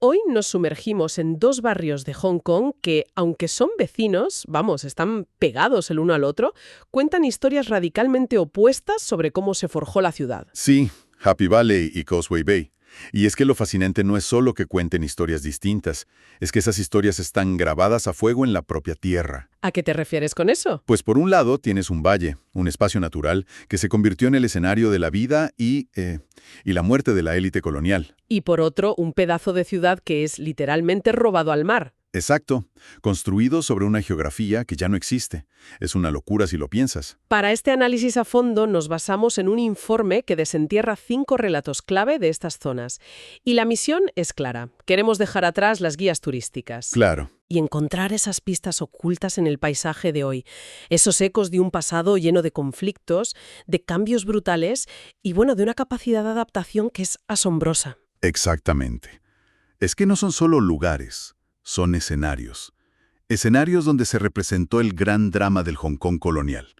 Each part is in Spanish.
Hoy nos sumergimos en dos barrios de Hong Kong que, aunque son vecinos, vamos, están pegados el uno al otro, cuentan historias radicalmente opuestas sobre cómo se forjó la ciudad. Sí, Happy Valley y Causeway Bay. Y es que lo fascinante no es solo que cuenten historias distintas, es que esas historias están grabadas a fuego en la propia tierra. ¿A qué te refieres con eso? Pues por un lado tienes un valle, un espacio natural, que se convirtió en el escenario de la vida y la muerte de la élite colonial. Y por otro, un pedazo de ciudad que es literalmente robado al mar. Exacto, construido sobre una geografía que ya no existe. Es una locura si lo piensas. Para este análisis a fondo nos basamos en un informe que desentierra 5 relatos clave de estas zonas. Y la misión es clara. Queremos dejar atrás las guías turísticas. Claro. Y encontrar esas pistas ocultas en el paisaje de hoy. Esos ecos de un pasado lleno de conflictos, de cambios brutales y, bueno, de una capacidad de adaptación que es asombrosa. Exactamente. Es que no son solo lugares. Son escenarios. Escenarios donde se representó el gran drama del Hong Kong colonial.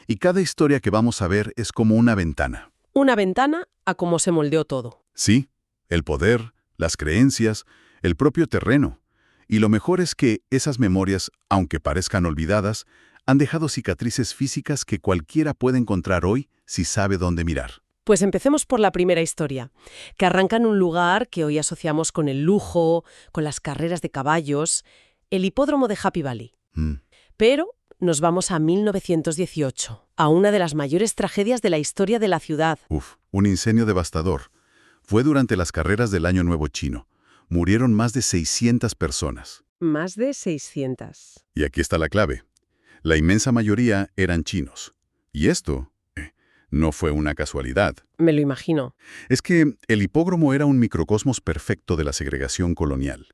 Y cada historia que vamos a ver es como una ventana. Una ventana a cómo se moldeó todo. Sí, el poder, las creencias, el propio terreno. Y lo mejor es que esas memorias, aunque parezcan olvidadas, han dejado cicatrices físicas que cualquiera puede encontrar hoy si sabe dónde mirar. Pues empecemos por la primera historia, que arranca en un lugar que hoy asociamos con el lujo, con las carreras de caballos, el hipódromo de Happy Valley. Pero nos vamos a 1918, a una de las mayores tragedias de la historia de la ciudad. Un incendio devastador. Fue durante las carreras del Año Nuevo Chino. Murieron más de 600 personas. Más de 600. Y aquí está la clave. La inmensa mayoría eran chinos. Y esto no fue una casualidad. Me lo imagino. Es que el hipódromo era un microcosmos perfecto de la segregación colonial.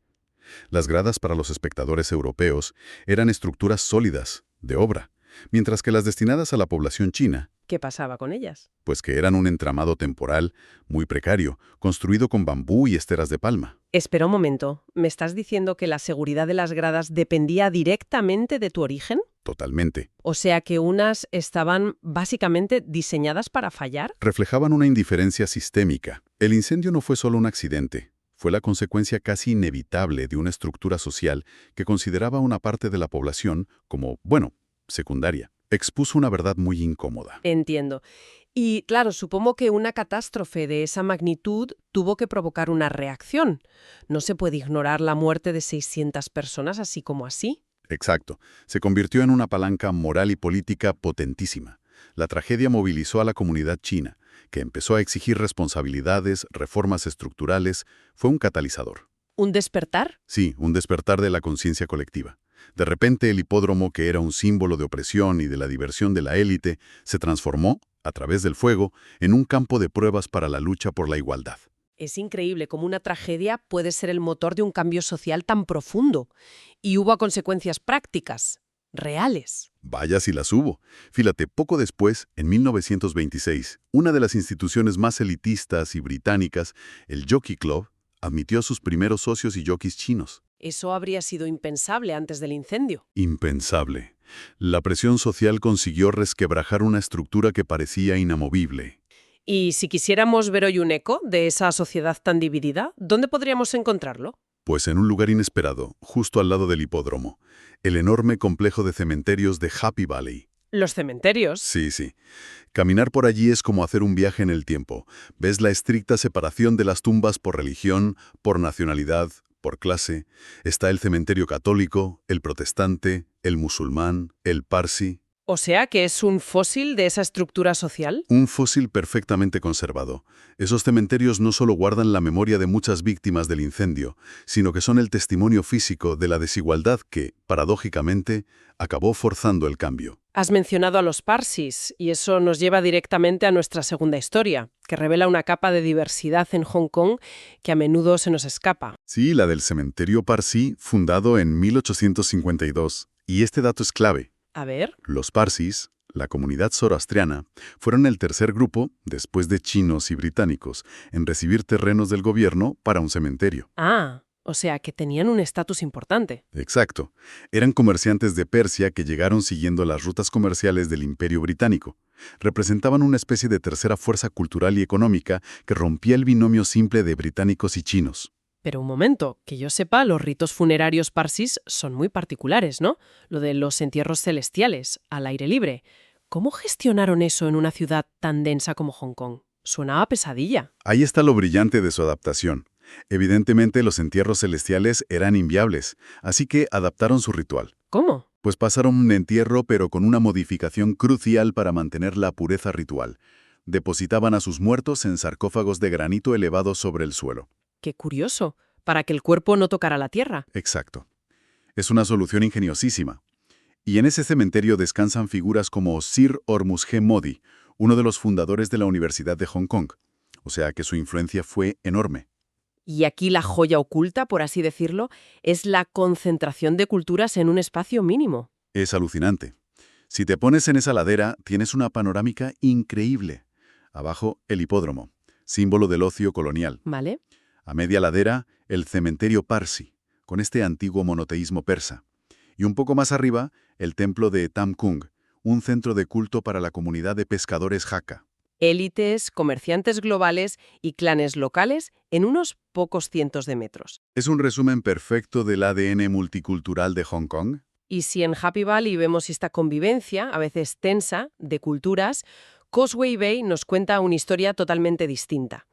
Las gradas para los espectadores europeos eran estructuras sólidas, de obra, mientras que las destinadas a la población china, ¿qué pasaba con ellas? pues que eran un entramado temporal muy precario, construido con bambú y esteras de palma. Espera un momento, ¿me estás diciendo que la seguridad de las gradas dependía directamente de tu origen? Totalmente. O sea que unas estaban básicamente diseñadas para fallar. Reflejaban una indiferencia sistémica. El incendio no fue solo un accidente. Fue la consecuencia casi inevitable de una estructura social que consideraba a una parte de la población como, secundaria. Expuso una verdad muy incómoda. Entiendo. Y claro, supongo que una catástrofe de esa magnitud tuvo que provocar una reacción. No se puede ignorar la muerte de 600 personas así como así. Exacto. Se convirtió en una palanca moral y política potentísima. La tragedia movilizó a la comunidad china, que empezó a exigir responsabilidades, reformas estructurales. Fue un catalizador. ¿Un despertar? Sí, un despertar de la conciencia colectiva. De repente, el hipódromo, que era un símbolo de opresión y de la diversión de la élite, se transformó, a través del fuego, en un campo de pruebas para la lucha por la igualdad. Es increíble cómo una tragedia puede ser el motor de un cambio social tan profundo. Y hubo consecuencias prácticas, reales. Vaya si las hubo. Fíjate, poco después, en 1926, una de las instituciones más elitistas y británicas, el Jockey Club, admitió a sus primeros socios y jockeys chinos. Eso habría sido impensable antes del incendio. Impensable. La presión social consiguió resquebrajar una estructura que parecía inamovible. Y si quisiéramos ver hoy un eco de esa sociedad tan dividida, ¿dónde podríamos encontrarlo? Pues en un lugar inesperado, justo al lado del hipódromo, el enorme complejo de cementerios de Happy Valley. ¿Los cementerios? Sí. Caminar por allí es como hacer un viaje en el tiempo. Ves la estricta separación de las tumbas por religión, por nacionalidad, por clase. Está el cementerio católico, el protestante, el musulmán, el parsi. O sea que es un fósil de esa estructura social. Un fósil perfectamente conservado. Esos cementerios no solo guardan la memoria de muchas víctimas del incendio, sino que son el testimonio físico de la desigualdad que, paradójicamente, acabó forzando el cambio. Has mencionado a los parsis, y eso nos lleva directamente a nuestra segunda historia, que revela una capa de diversidad en Hong Kong que a menudo se nos escapa. Sí, la del cementerio Parsi, fundado en 1852. Y este dato es clave. A ver. Los parsis, la comunidad zoroastriana, fueron el tercer grupo, después de chinos y británicos, en recibir terrenos del gobierno para un cementerio. Ah, o sea que tenían un estatus importante. Exacto. Eran comerciantes de Persia que llegaron siguiendo las rutas comerciales del Imperio Británico. Representaban una especie de tercera fuerza cultural y económica que rompía el binomio simple de británicos y chinos. Pero un momento, que yo sepa, los ritos funerarios parsis son muy particulares, ¿no? Lo de los entierros celestiales, al aire libre. ¿Cómo gestionaron eso en una ciudad tan densa como Hong Kong? Suena a pesadilla. Ahí está lo brillante de su adaptación. Evidentemente, los entierros celestiales eran inviables, así que adaptaron su ritual. ¿Cómo? Pues pasaron un entierro, pero con una modificación crucial para mantener la pureza ritual. Depositaban a sus muertos en sarcófagos de granito elevados sobre el suelo. Qué curioso, para que el cuerpo no tocara la tierra. Exacto. Es una solución ingeniosísima. Y en ese cementerio descansan figuras como Sir Hormuz G. Modi, uno de los fundadores de la Universidad de Hong Kong. O sea que su influencia fue enorme. Y aquí la joya oculta, por así decirlo, es la concentración de culturas en un espacio mínimo. Es alucinante. Si te pones en esa ladera, tienes una panorámica increíble. Abajo, el hipódromo, símbolo del ocio colonial. ¿Vale? A media ladera, el cementerio Parsi, con este antiguo monoteísmo persa. Y un poco más arriba, el templo de Tam Kung, un centro de culto para la comunidad de pescadores Hakka. Élites, comerciantes globales y clanes locales en unos pocos cientos de metros. Es un resumen perfecto del ADN multicultural de Hong Kong. Y si en Happy Valley vemos esta convivencia, a veces tensa, de culturas, Causeway Bay nos cuenta una historia totalmente distinta.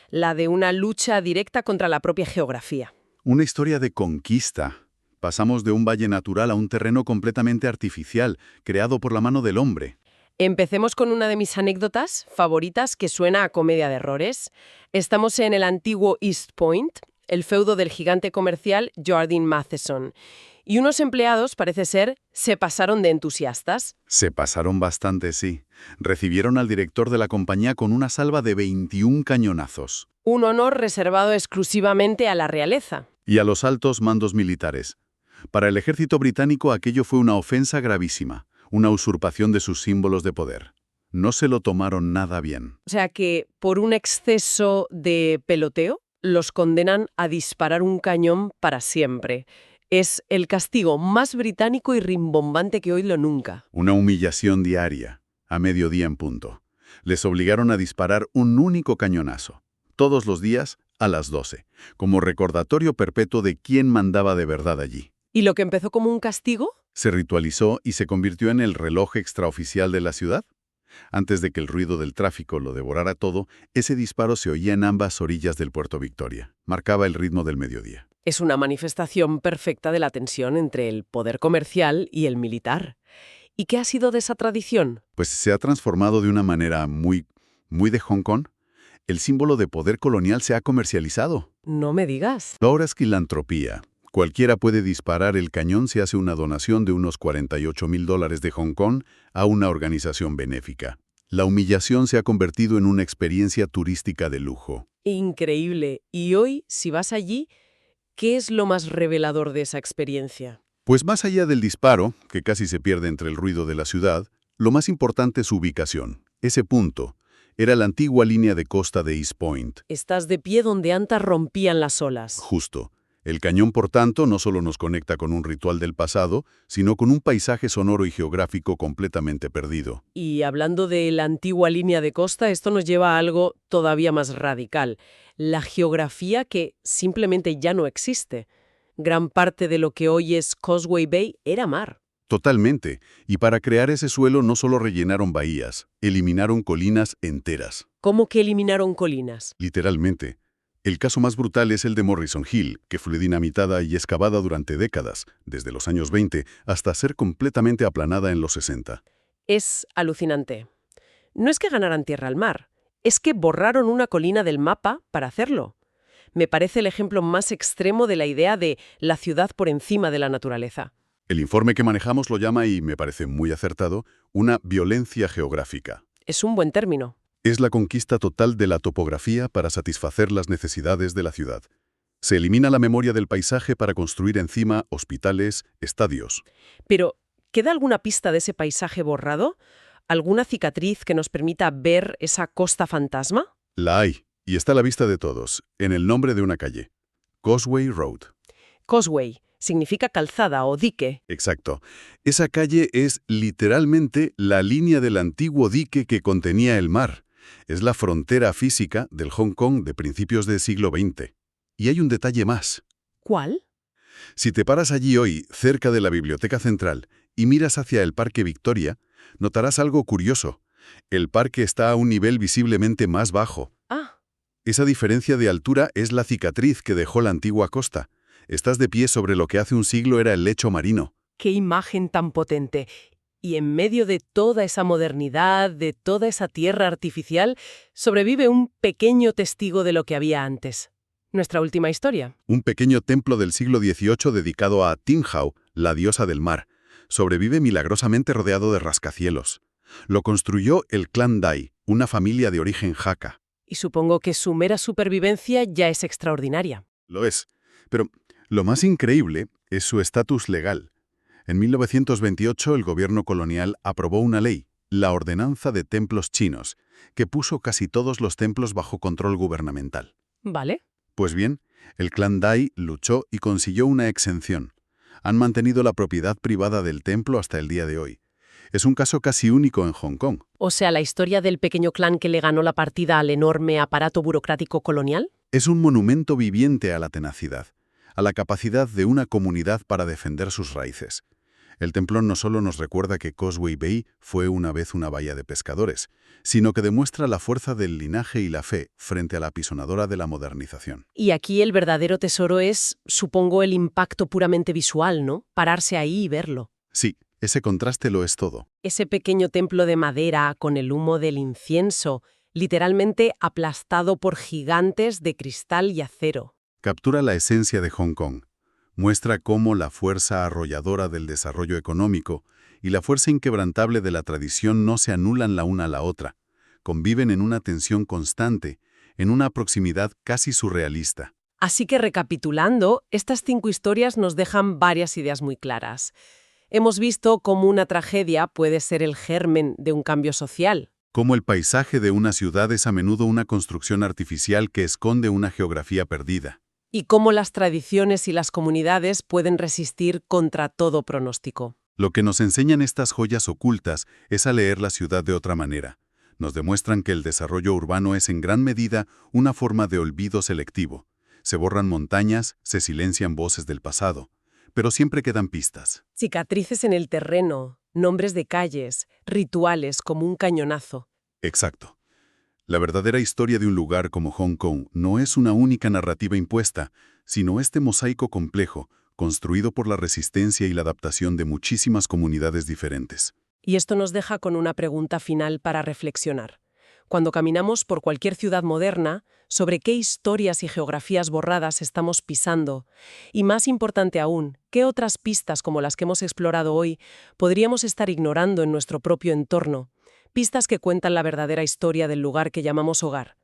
La de una lucha directa contra la propia geografía. Una historia de conquista. Pasamos de un valle natural a un terreno completamente artificial, creado por la mano del hombre. Empecemos con una de mis anécdotas favoritas que suena a comedia de errores. Estamos en el antiguo East Point, el feudo del gigante comercial Jardine Matheson. Y unos empleados, parece ser, se pasaron de entusiastas. Se pasaron bastante, sí. Recibieron al director de la compañía con una salva de 21 cañonazos. Un honor reservado exclusivamente a la realeza. Y a los altos mandos militares. Para el ejército británico aquello fue una ofensa gravísima, una usurpación de sus símbolos de poder. No se lo tomaron nada bien. O sea que, por un exceso de peloteo, los condenan a disparar un cañón para siempre. Es el castigo más británico y rimbombante que oído nunca. Una humillación diaria, a mediodía en punto. Les obligaron a disparar un único cañonazo, todos los días a las 12, como recordatorio perpetuo de quién mandaba de verdad allí. ¿Y lo que empezó como un castigo? Se ritualizó y se convirtió en el reloj extraoficial de la ciudad. Antes de que el ruido del tráfico lo devorara todo, ese disparo se oía en ambas orillas del Puerto Victoria. Marcaba el ritmo del mediodía. Es una manifestación perfecta de la tensión entre el poder comercial y el militar. ¿Y qué ha sido de esa tradición? Pues se ha transformado de una manera muy de Hong Kong. El símbolo de poder colonial se ha comercializado. No me digas. Ahora es filantropía. Cualquiera puede disparar el cañón si hace una donación de unos $48,000 de Hong Kong a una organización benéfica. La humillación se ha convertido en una experiencia turística de lujo. Increíble. Y hoy, si vas allí, ¿qué es lo más revelador de esa experiencia? Pues más allá del disparo, que casi se pierde entre el ruido de la ciudad, lo más importante es su ubicación. Ese punto era la antigua línea de costa de East Point. Estás de pie donde antes rompían las olas. Justo. El cañón, por tanto, no solo nos conecta con un ritual del pasado, sino con un paisaje sonoro y geográfico completamente perdido. Y hablando de la antigua línea de costa, esto nos lleva a algo todavía más radical. La geografía que simplemente ya no existe. Gran parte de lo que hoy es Causeway Bay era mar. Totalmente. Y para crear ese suelo no solo rellenaron bahías, eliminaron colinas enteras. ¿Cómo que eliminaron colinas? Literalmente. El caso más brutal es el de Morrison Hill, que fue dinamitada y excavada durante décadas, desde los años 20 hasta ser completamente aplanada en los 60. Es alucinante. No es que ganaran tierra al mar, es que borraron una colina del mapa para hacerlo. Me parece el ejemplo más extremo de la idea de la ciudad por encima de la naturaleza. El informe que manejamos lo llama, y me parece muy acertado, una violencia geográfica. Es un buen término. Es la conquista total de la topografía para satisfacer las necesidades de la ciudad. Se elimina la memoria del paisaje para construir encima hospitales, estadios. Pero, ¿queda alguna pista de ese paisaje borrado? ¿Alguna cicatriz que nos permita ver esa costa fantasma? La hay, y está a la vista de todos, en el nombre de una calle. Causeway Road. Causeway significa calzada o dique. Exacto. Esa calle es literalmente la línea del antiguo dique que contenía el mar. Es la frontera física del Hong Kong de principios del siglo XX. Y hay un detalle más. ¿Cuál? Si te paras allí hoy, cerca de la Biblioteca Central, y miras hacia el Parque Victoria, notarás algo curioso. El parque está a un nivel visiblemente más bajo. Ah, Esa diferencia de altura es la cicatriz que dejó la antigua costa. Estás de pie sobre lo que hace un siglo era el lecho marino. qué imagen tan potente. Y en medio de toda esa modernidad, de toda esa tierra artificial, sobrevive un pequeño testigo de lo que había antes. Nuestra última historia. Un pequeño templo del siglo XVIII dedicado a Tinjau, la diosa del mar, sobrevive milagrosamente rodeado de rascacielos. Lo construyó el clan Dai, una familia de origen Hakka. Y supongo que su mera supervivencia ya es extraordinaria. Lo es. Pero lo más increíble es su estatus legal. En 1928 el gobierno colonial aprobó una ley, la Ordenanza de Templos Chinos, que puso casi todos los templos bajo control gubernamental. ¿Vale? Pues bien, el clan Dai luchó y consiguió una exención. Han mantenido la propiedad privada del templo hasta el día de hoy. Es un caso casi único en Hong Kong. O sea, la historia del pequeño clan que le ganó la partida al enorme aparato burocrático colonial. Es un monumento viviente a la tenacidad, a la capacidad de una comunidad para defender sus raíces. El templón no solo nos recuerda que Causeway Bay fue una vez una bahía de pescadores, sino que demuestra la fuerza del linaje y la fe frente a la apisonadora de la modernización. Y aquí el verdadero tesoro es, supongo, el impacto puramente visual, ¿no? Pararse ahí y verlo. Sí, ese contraste lo es todo. Ese pequeño templo de madera con el humo del incienso, literalmente aplastado por gigantes de cristal y acero. Captura la esencia de Hong Kong. Muestra cómo la fuerza arrolladora del desarrollo económico y la fuerza inquebrantable de la tradición no se anulan la una a la otra. Conviven en una tensión constante, en una proximidad casi surrealista. Así que recapitulando, estas 5 historias nos dejan varias ideas muy claras. Hemos visto cómo una tragedia puede ser el germen de un cambio social. Cómo el paisaje de una ciudad es a menudo una construcción artificial que esconde una geografía perdida. Y cómo las tradiciones y las comunidades pueden resistir contra todo pronóstico. Lo que nos enseñan estas joyas ocultas es a leer la ciudad de otra manera. Nos demuestran que el desarrollo urbano es en gran medida una forma de olvido selectivo. Se borran montañas, se silencian voces del pasado, pero siempre quedan pistas. Cicatrices en el terreno, nombres de calles, rituales como un cañonazo. Exacto. La verdadera historia de un lugar como Hong Kong no es una única narrativa impuesta, sino este mosaico complejo, construido por la resistencia y la adaptación de muchísimas comunidades diferentes. Y esto nos deja con una pregunta final para reflexionar. Cuando caminamos por cualquier ciudad moderna, ¿sobre qué historias y geografías borradas estamos pisando? Y más importante aún, ¿qué otras pistas como las que hemos explorado hoy podríamos estar ignorando en nuestro propio entorno? Pistas que cuentan la verdadera historia del lugar que llamamos hogar.